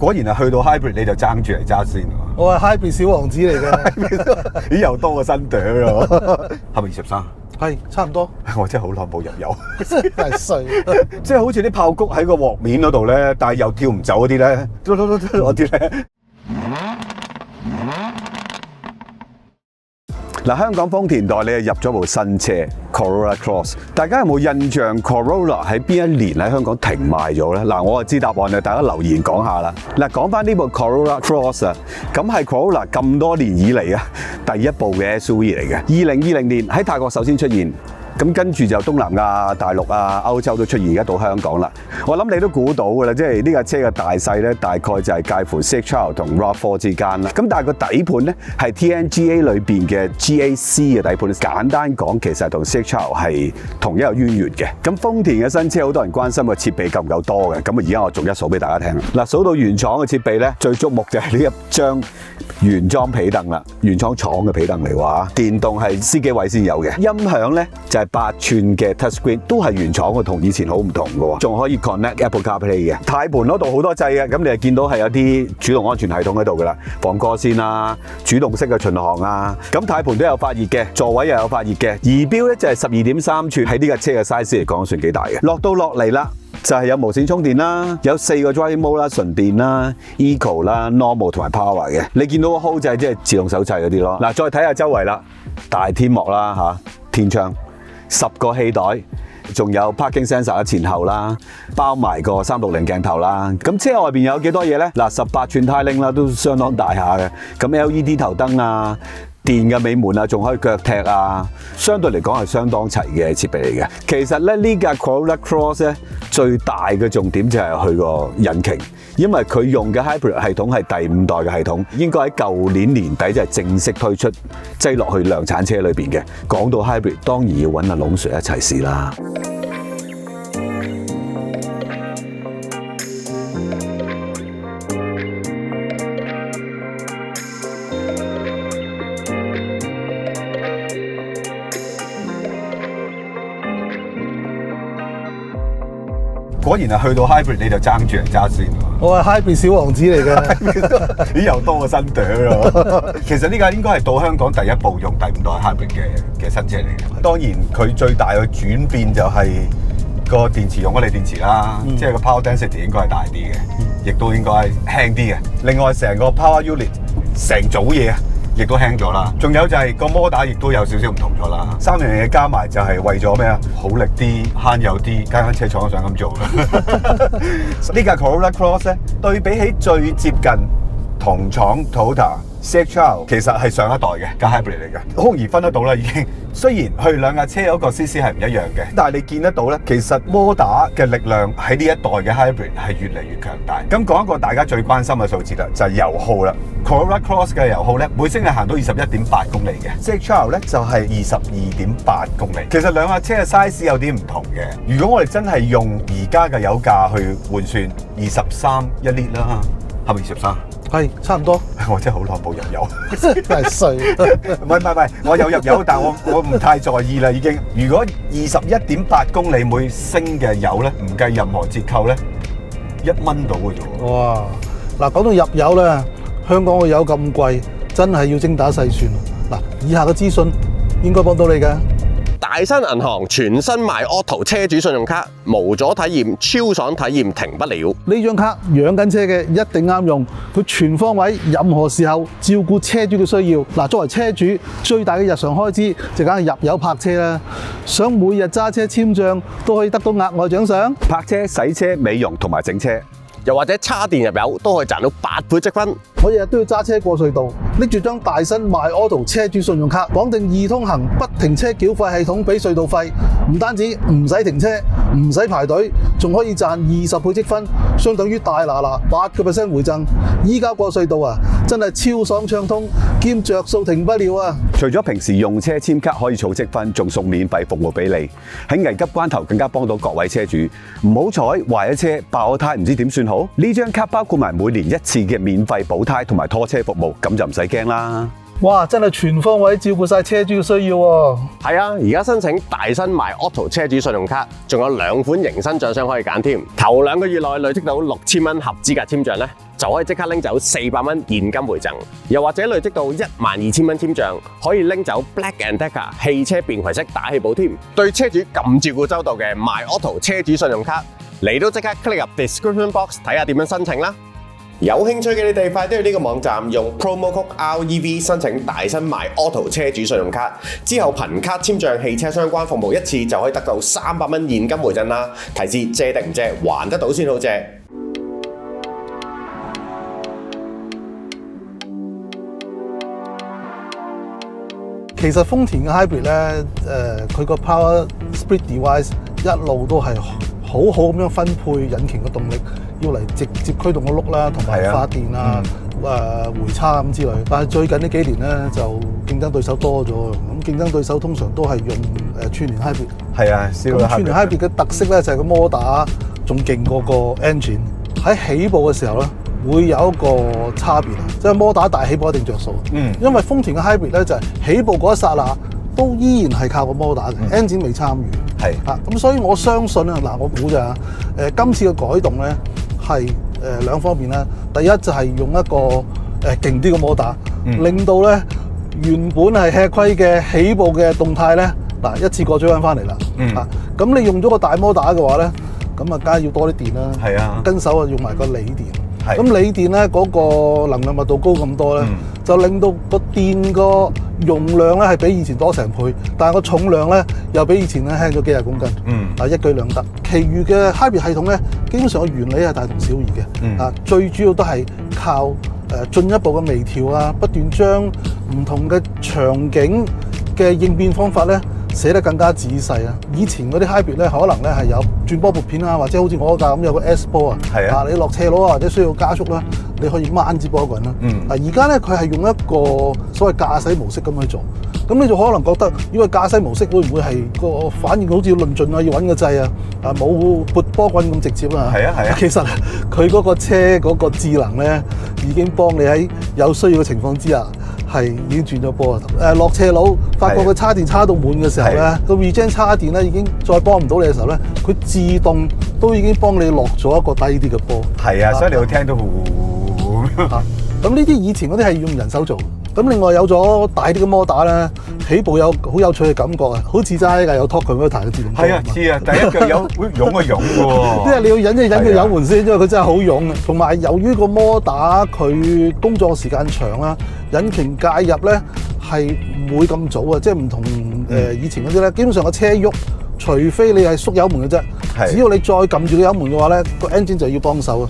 果然係去到 hybrid 你就爭住嚟揸先。我係 hybrid 小王子嚟嘅。咦，又多個新朵咯，係咪23？係差唔多。我真係好耐冇入油，真係衰。即係好似啲炮谷喺個鑊面嗰度咧，但係又跳唔走嗰啲咧，嗰啲咧。嗱，香港豐田代理入咗部新車 Corolla Cross， 大家有冇印象 Corolla 喺邊一年喺香港停賣咗咧？嗱，我就知答案啦，大家留言講下啦。嗱，講翻呢部 Corolla Cross 啊，咁係 Corolla 咁多年以嚟啊第一部嘅 SUV 嚟嘅。2020年喺泰國首先出現。咁跟住就東南亞、大陸啊、歐洲都出現，而家到香港啦。我諗你都估到㗎啦，即係呢架車嘅大細咧，大概就係介乎 CX-5 同 RAV4 之間啦。咁但係個底盤咧係 TNGA 裏邊嘅 GAC 嘅底盤，簡單講其實同 CX-5 係同一個淵源嘅。咁豐田嘅新車好多人關心個設備夠唔夠多嘅，咁而家我逐一數俾大家聽。嗱，數到原廠嘅設備咧，最矚目就係呢一張原裝皮凳啦，原廠廠嘅皮凳嚟話，電動係司機位先有嘅。音響咧就係8寸嘅 touchscreen， 都係原廠嘅，同以前好唔同嘅喎，仲可以 connect Apple CarPlay 嘅。軚盤嗰度好多掣嘅，咁你就見到係有啲主動安全系統喺度噶啦，防過線啊，主動式嘅巡航啊，咁軚盤都有發熱嘅，座位又有發熱嘅，儀錶咧就係12.3寸，喺呢架車嘅 size 嚟講算幾大嘅。落嚟啦。就係有無線充電啦，有4個 Driving Mode 啦，純電啦、Eco 啦、Normal 同埋 Power 嘅。你見到個 Hold 掣即係自動手掣嗰啲咯。嗱，再睇下周圍啦，大天幕啦嚇，天窗，10個氣袋，仲有 Parking Sensor 嘅前後啦，包埋個360鏡頭啦。咁車外邊有幾多嘢咧？嗱，18寸 Tiling 啦，都相當大下嘅。咁 LED 頭燈啊。電嘅尾門啊，仲可以腳踢啊，相對嚟講係相當齊嘅設備嚟嘅。其實咧呢架 Corolla Cross 咧最大嘅重點就係佢個引擎，因為佢用嘅 Hybrid 系統係第5代嘅系統，應該喺舊年年底就係正式推出，擠落去量產車裏邊嘅。講到 Hybrid， 當然要揾阿龍 Sir 一齊試啦。果然係去到 hybrid 你就爭住嚟揸先。我係 hybrid 小王子嚟嘅。咦，又多個新朵咯。其實呢架應該係到香港第一部用第5代 hybrid 嘅新車嚟嘅。當然佢最大嘅轉變就係個電池用咗鋰電池啦，即係個 power density 應該係大啲嘅，亦都應該係輕啲嘅。另外成個 power unit 成組嘢啊，亦都輕咗啦，仲有就係個摩打亦都有少少唔同咗啦。3樣嘢加埋就係為咗咩啊？好力啲、慳油啲，間車廠都想咁做啦。呢架 Corolla Cross 咧，對比起最接近同廠 Toyota CX-5，其實係上一代嘅架 hybrid 嚟嘅，好容易分得到啦已經。雖然佢兩架車嗰個 CC 係唔一樣嘅，但係你見得到咧，其實摩打嘅力量喺呢一代嘅 hybrid 係越嚟越強大。咁講一個大家最關心嘅數字啦，就係油耗啦。Corolla Cross 嘅油耗咧，每星期行到21.8公里嘅，CX-5咧就係22.8公里。其實兩架車嘅 size 有啲唔同嘅。如果我哋真係用而家嘅油價去換算，23一 lit 啦，係咪23？係差唔多。我真係好耐冇入油，真係衰。唔係，我有入油，但我唔太在意啦已經。如果21.8公里每升嘅油咧，唔計任何折扣咧，1蚊到嘅啫喎。哇！嗱，講到入油咧，香港嘅油咁貴，真係要精打細算。嗱，以下嘅資訊應該幫到你嘅。大新銀行全新賣 Auto 車主信用卡，無阻體驗，超爽體驗停不了。呢張卡養緊車嘅一定啱用，佢全方位，任何時候照顧車主嘅需要。嗱，作為車主最大嘅日常開支就梗係入油泊車啦。想每日揸車簽賬都可以得到額外獎賞，泊車、洗車、美容同埋整車。又或者叉電入油都可以賺到8倍積分。我日日都要揸車過隧道，拎住張大新賣 Auto 車主信用卡，綁定易通行不停車繳費系統俾隧道費，唔單止唔使停車，唔使排隊，仲可以賺20倍積分，相等於大拿8% 回贈。依家過隧道啊，真係超爽暢通，兼着數停不了啊！除咗平時用車簽卡可以儲積分，仲送免費服務俾你。喺危急關頭更加幫到各位車主。唔好彩壞咗車、爆咗胎，唔知點算好？呢張卡包括埋每年1次嘅免費補胎同埋拖車服務，咁就唔使驚啦。哇！真係全方位照顧晒車主嘅需要喎。係啊，而家申請大新買 Auto 車主信用卡，仲有2款迎新獎賞可以揀添。頭2個月內累積到6000蚊合資格簽賬咧，就可以即刻拎走400蚊現金回贈，又或者累積到12000蚊簽賬，可以拎走 Black and Decker 汽車便攜式打氣寶添。對車主咁照顧周到嘅 My Auto 車主信用卡，你都即刻 click 入 description box 睇下點樣申請啦。有興趣嘅你哋快啲去呢個網站用 promo code REV 申請大新買 Auto 車主信用卡，之後憑卡簽賬汽車相關服務1次就可以得到300蚊現金回贈啦。提示借定唔借，還得到先好借。其實豐田嘅 hybrid 咧，佢個 power split device 一路都係好好咁樣分配引擎嘅動力，要嚟直接驅動個轆啦，同埋發電啊、回叉咁之類。但係最近呢幾年咧，就競爭對手多咗，咁競爭對手通常都係用串聯 hybrid。係啊，咁串聯 hybrid 嘅特色咧就係個摩打仲勁過個 engine。喺起步嘅時候咧，會有一個差別，即係摩打大起步一定着數。因為豐田嘅 hybrid 咧就係起步嗰一剎那都依然係靠個摩打嘅，engine 未參與。係啊，咁所以我相信啊，嗱我估咋今次嘅改動咧係2方面啦。第一就係用一個勁啲嘅摩打，令到咧原本係吃虧嘅起步嘅動態咧，嗱一次過追翻翻嚟啦。咁你用咗個大摩打嘅話咧，咁啊梗係要多啲電啦。係啊，跟手啊用埋個鋰電。咁鋰電咧嗰個能量密度高咁多咧，就令到個電個容量咧係比以前多成倍，但係個重量咧又比以前咧輕咗幾廿公斤。一舉兩得。其餘嘅 hybrid 系統咧，基本上個原理係大同小異嘅。最主要都係靠進一步嘅微調啊，不斷將唔同嘅場景嘅應變方法咧寫得更加仔細啊！以前嗰啲 hybrid 咧，可能咧係有轉波撥片啊，或者好似我架咁有個 S 波啊，你落斜路啊或者需要加速啦，你可以掹支波棍啦。而家咧佢係用一個所謂駕駛模式咁去做，咁你就可能覺得，因為駕駛模式會唔會係個反應好似要論盡啊，要揾個掣啊，冇撥波棍咁直接啊？其實佢嗰個車嗰個智能咧，已經幫你喺有需要嘅情況之下，係已經轉咗波啊！落斜路，發覺佢叉電叉到滿嘅時候咧，個 regen 叉電咧已經再幫唔到你嘅時候咧，佢自動都已經幫你落咗一個低啲嘅波。係啊，所以你會聽到咁呢啲以前嗰啲係用人手做。咁另外有咗大啲嘅摩打咧，起步有好有趣嘅感覺啊，好似揸架有 torque converter嘅自動波。係啊，知啊，第一腳有會湧嘅湧喎。因為你要忍一個油門先，因為佢真係好湧啊。同埋由於個摩打佢工作時間長啦，引擎介入咧係唔會咁早啊，即係唔同以前嗰啲咧，基本上個車喐，除非你係縮油門嘅啫。只要你再撳住個油門嘅話咧，個 engine 就要幫手啊。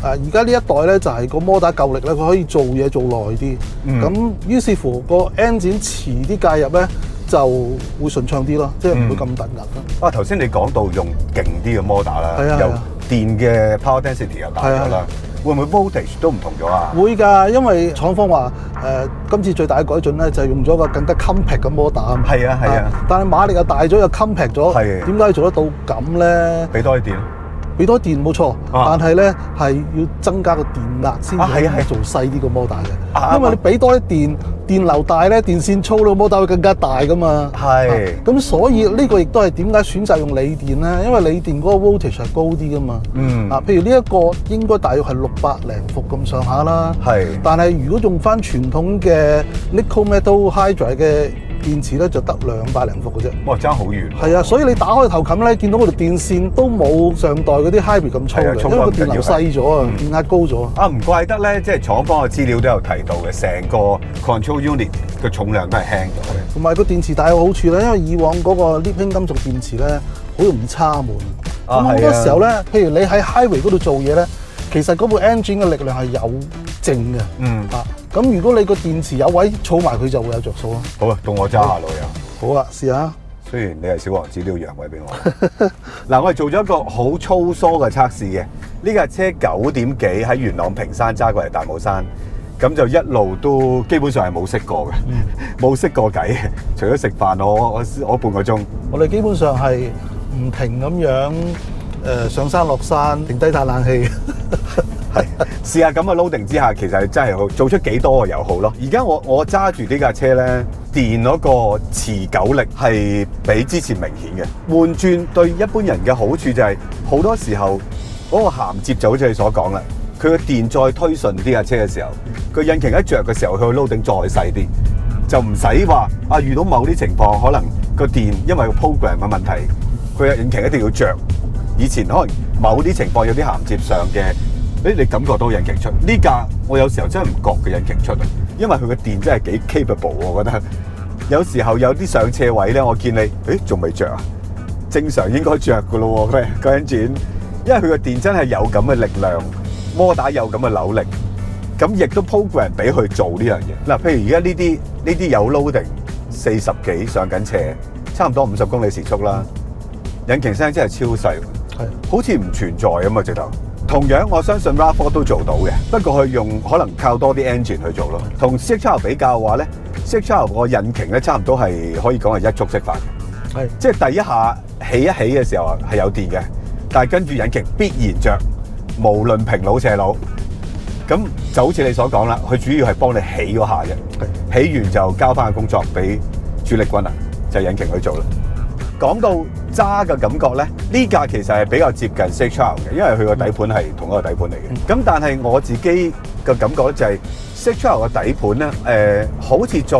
而家呢一代咧就係個摩打夠力咧，佢可以做嘢做耐啲。咁於是乎個 engine 遲啲介入咧就會順暢啲咯，即係唔會咁突兀咯。頭先你講到用勁啲嘅摩打啦，又電嘅 power density 又大咗啦。會唔會 voltage 都唔同咗啊？會㗎，因為廠方話今次最大嘅改進咧就係用咗個更加 compact 嘅摩打。係啊，但係馬力又大咗又 compact 咗。點解做得到咁咧？俾多啲電。俾多電冇錯，但係咧係要增加個電壓先可以做細啲個摩打嘅。因為你俾多啲電，電流大咧，電線粗，個摩打會更加大噶嘛。咁所以呢個亦都係點解選擇用鋰電咧？因為鋰電嗰個 voltage 係高啲噶嘛。譬如呢一個應該大約係600零伏咁上下啦。但係如果用翻傳統嘅 nickel metal hydride 嘅電池咧就得200零伏嘅啫。哇，爭好遠。係啊，所以你打開頭冚咧，見到嗰條電線都冇上代嗰啲 hybrid 咁粗嘅，因為個電流細咗啊，電壓高咗。唔怪得咧，即係廠方嘅資料都有提到嘅，成個 control unit 嘅重量都係輕咗嘅。同埋個電池大有好處咧，因為以往嗰個 lithium 金屬電池咧好容易叉滿。咁好多時候咧，譬如你喺 highway 嗰度做嘢咧，其實嗰部 engine 嘅力量係有剩嘅。咁如果你個電池有位儲埋佢就會有着數咯。好啊，到我揸下路又。好啊，試下。雖然你係小王子，都要讓位俾我。嗱，我哋做咗一個好粗疏嘅測試嘅。呢架車9點幾喺元朗屏山揸過嚟大帽山，咁就一路都基本上係冇熄過嘅，冇熄過偈嘅。除咗食飯，我半個鐘。我哋基本上係唔停咁樣上山落山，停低嘆冷氣。係試下咁嘅 loading 之下，其實真係好做出幾多個油耗咯。而家我揸住呢架車咧，電嗰個持久力係比之前明顯嘅。換轉對一般人嘅好處就係、好多時候嗰個銜接就好似你所講啦，佢個電再推順呢架車嘅時候，個引擎一着嘅時候，佢個 loading 再細啲，就唔使話遇到某啲情況，可能個電因為個 program 嘅問題，佢嘅引擎一定要着。以前可能某啲情況有啲銜接上嘅，你感覺到引擎出呢架，我有時候真係唔覺嘅引擎出啊，因為佢個電真係幾 capable，我覺得有時候有啲上斜位咧，我見你仲未着啊，正常應該着噶咯喎，個 engine，因為佢個電真係有咁嘅力量，摩打有咁嘅扭力，咁亦都 program 俾佢做呢樣嘢。嗱，譬如而家呢啲有 loading 40幾上緊斜，差唔多50公里時速啦，引擎聲真係超細。好似唔存在咁啊！直頭同樣，我相信 RAV4 都做到嘅，不過佢可能靠多啲 engine 去做咯。同 CX-5 比較嘅話咧，CX-5 個引擎咧差唔多係可以講係一觸式發嘅，係即係第一下起一起嘅時候係有電嘅，但係跟住引擎必然着，無論平路斜路。咁就好似你所講啦，佢主要係幫你起嗰下啫，起完就交翻個工作俾主力軍啊，就係引擎去做啦。講到揸嘅感覺咧，呢架其實係比較接近 CX-5 嘅，因為佢個底盤係同一個底盤嚟嘅。咁但係我自己嘅感覺咧就係 CX-5 嘅底盤咧，好似再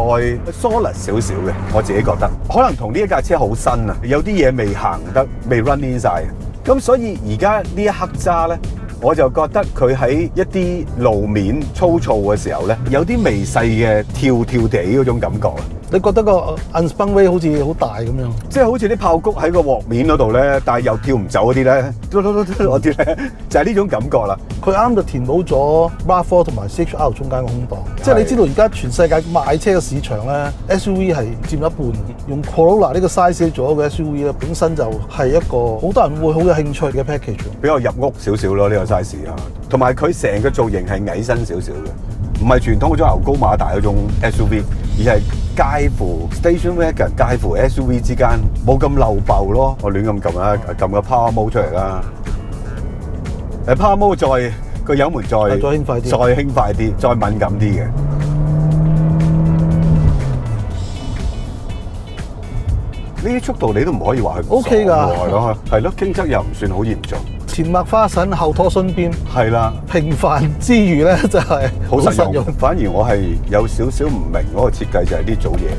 solid 少少嘅，我自己覺得。可能同呢一架車好新啊，有啲嘢未行得，未 run in 晒。咁所以而家呢一刻揸咧，我就覺得佢喺一啲路面粗糙嘅時候咧，有啲微細嘅跳地嗰種感覺啊。你覺得個 unspun weight 好似好大咁樣，即係好似啲炮谷喺個鑊面嗰度咧，但係又跳唔走嗰啲咧，嗰啲咧就係呢種感覺啦。佢啱就填補咗 RAV4 同埋 CX-5 中間嘅空檔。即係你知道而家全世界賣車嘅市場咧 ，SUV 係佔一半。用 Corolla 呢個 size 做一個 SUV 咧，本身就係一個好多人會好有興趣嘅 package。比較入屋少少咯，呢個 size 啊，同埋佢成個造型係矮身少少嘅，唔係傳統嗰種牛高馬大嗰種 SUV， 而係介乎 station wagon 介乎 SUV 之間，冇咁漏爆咯。我亂咁撳啦，撳個 power mode 出嚟啦。power mode 再個油門再輕快啲，再輕快啲，再敏感啲嘅。呢啲速度你都唔可以話佢 OK 㗎，係咯，傾側又唔算好嚴重。前麥花臣後拖順邊，係啦。平凡之餘咧就係好實用。反而我係有少少唔明嗰個設計就係呢組嘢，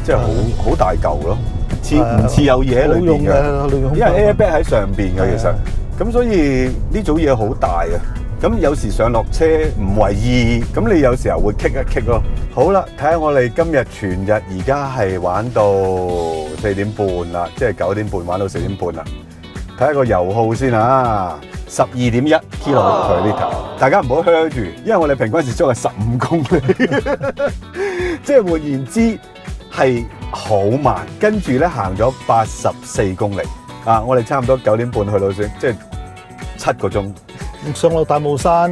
即係好大嚿咯，唔似有嘢喺裏邊嘅，因為 airbag 喺上邊嘅其實，咁所以呢組嘢好大啊。咁有時上落車唔為意，咁你有時候會棘一棘咯。好啦，睇下我哋今日全日而家係玩到4點半啦，即係9點半玩到4點半啦。睇下個油耗先啊，12.1 km/litre。大家唔好 hurt 住，因為我哋平均時速係15公里，即係換言之係好慢。跟住咧行咗84公里啊！我哋差唔多9點半去到先，即係7個鐘。上落大霧山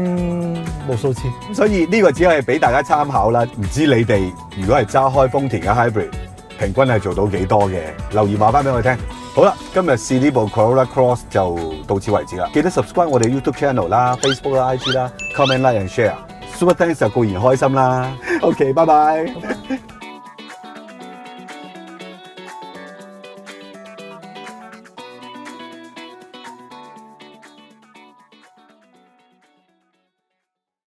無數次，所以呢個只係俾大家參考啦。唔知你哋如果係揸開豐田嘅 hybrid，平均係做到幾多嘅？留言話翻俾我聽。好啦，今日試呢部 Corolla Cross 就到此為止啦。記得 subscribe 我哋 YouTube channel 啦、Facebook 啦、IG 啦、comment like and share。Super Thanks 就固然開心啦。OK，拜拜。